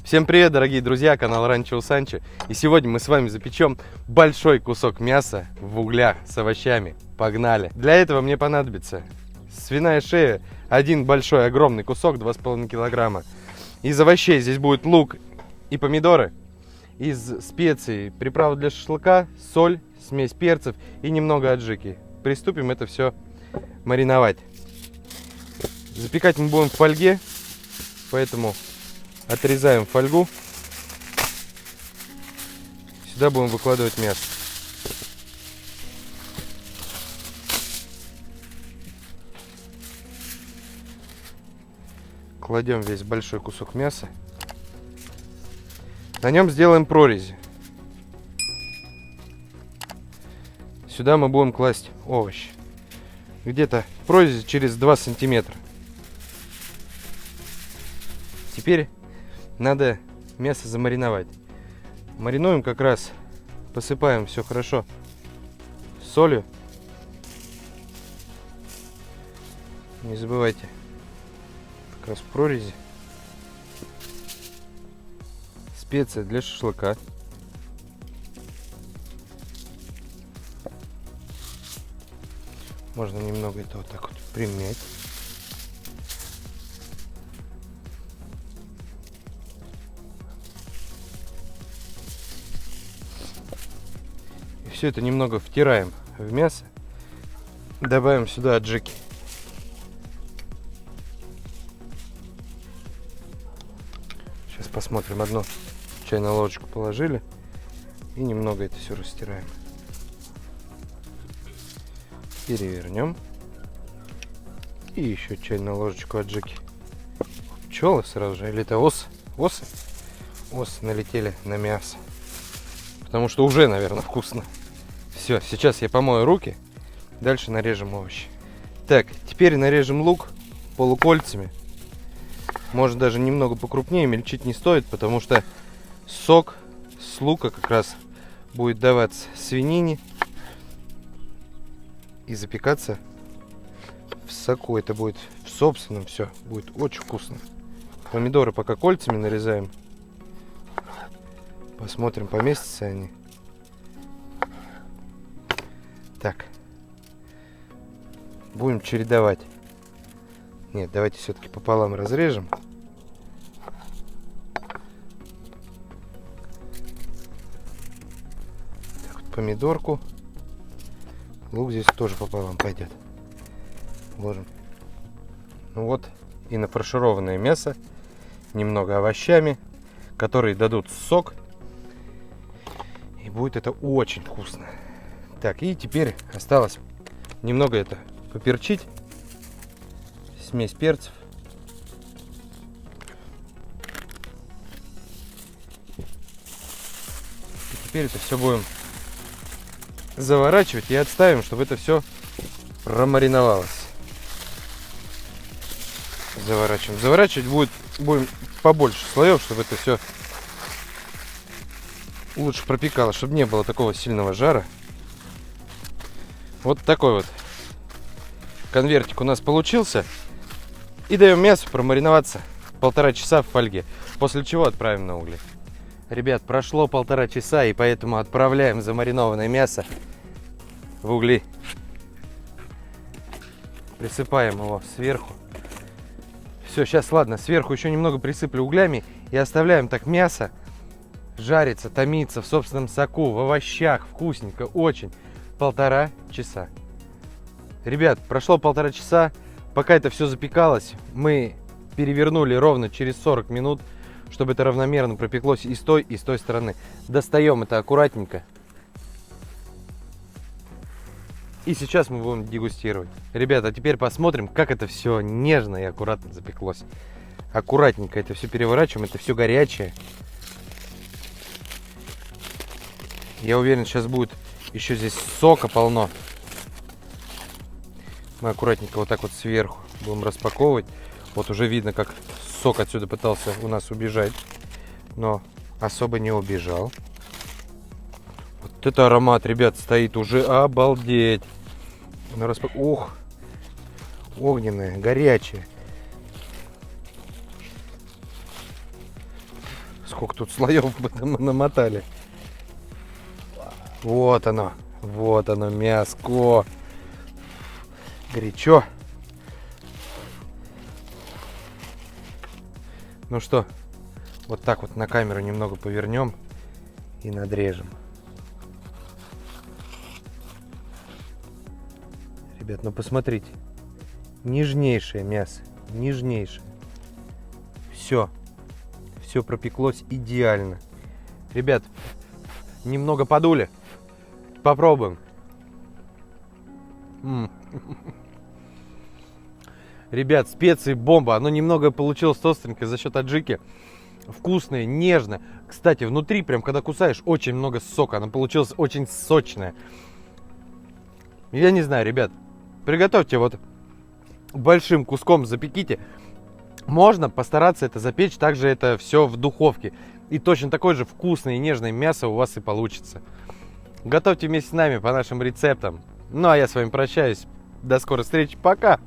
Всем привет, дорогие друзья, канал Ранчо у Санчо. И сегодня мы с вами запечем большой кусок мяса в углях с овощами. Погнали! Для этого мне понадобится свиная шея, один большой огромный кусок, 2,5 килограмма. Из овощей здесь будет лук и помидоры. Из специй приправа для шашлыка, соль, смесь перцев и немного аджики. Приступим это все мариновать. Запекать мы будем в фольге, поэтому отрезаем фольгу. Сюда будем выкладывать мясо. Кладем весь большой кусок мяса. На нем сделаем прорези. Сюда мы будем класть овощи. Где-то прорези через 2 сантиметра. Теперь надо мясо замариновать. Маринуем как раз, посыпаем все хорошо солью. Не забывайте, как раз в прорези. Специя для шашлыка. Можно немного это вот так вот примять. И все это немного втираем в мясо. Добавим сюда аджики. Сейчас посмотрим, одну чайную ложечку положили и немного это все растираем. Перевернем и еще чайную ложечку аджики. Пчелы сразу же, или это осы? Осы налетели на мясо, потому что уже, наверное, вкусно. Все, сейчас я помою руки, дальше нарежем овощи. Так, теперь нарежем лук полукольцами. Может даже немного покрупнее, мельчить не стоит, потому что сок с лука как раз будет даваться свинине и запекаться в соку. Это будет в собственном, все будет очень вкусно. Помидоры пока кольцами нарезаем. Посмотрим, поместятся они. Так, будем чередовать. Нет, давайте все-таки пополам разрежем. Так, вот помидорку. Лук здесь тоже пополам пойдет. Ложим. Ну вот и нафаршированное мясо. Немного овощами, которые дадут сок. И будет это очень вкусно. Так, и теперь осталось немного это поперчить. Смесь перцев. И теперь это все будем заворачивать и отставим, чтобы это все промариновалось. Заворачиваем. Заворачивать будем побольше слоев, чтобы это все лучше пропекалось, чтобы не было такого сильного жара. Вот такой вот конвертик у нас получился. И даем мясу промариноваться 1,5 часа в фольге. После чего отправим на угли. Ребят, прошло 1,5 часа, и поэтому отправляем замаринованное мясо в угли. Присыпаем его сверху. Все, сейчас, ладно, сверху еще немного присыплю углями и оставляем так мясо жариться, томиться в собственном соку, в овощах, вкусненько, очень. 1,5 часа. Ребят, прошло 1,5 часа. Пока это все запекалось, мы перевернули ровно через 40 минут, чтобы это равномерно пропеклось и с той стороны. Достаем это аккуратненько. И сейчас мы будем дегустировать. Ребята, а теперь посмотрим, как это все нежно и аккуратно запеклось. Аккуратненько это все переворачиваем, это все горячее. Я уверен, сейчас будет еще здесь сока полно. Мы аккуратненько вот так вот сверху будем распаковывать. Вот уже видно, как сок отсюда пытался у нас убежать, но особо не убежал. Вот это аромат, ребят, стоит уже обалдеть. Ух, огненная, горячая. сколько тут слоев мы намотали. Вот оно мяско. Горячо. Ну что, вот так вот на камеру немного повернем и надрежем. Ребят, ну посмотрите. Нежнейшее мясо. Нежнейшее. Все пропеклось идеально. Ребят, немного подули. Попробуем. Ребят, специи бомба. Оно немного получилось остренькое за счет аджики. Вкусное, нежное. Кстати, внутри, прям когда кусаешь, очень много сока. Оно получилось очень сочное. Я не знаю, ребят. Приготовьте вот большим куском, запеките. Можно постараться это запечь, также это все в духовке. И точно такое же вкусное и нежное мясо у вас и получится. Готовьте вместе с нами по нашим рецептам. Ну а я с вами прощаюсь. До скорой встречи. Пока!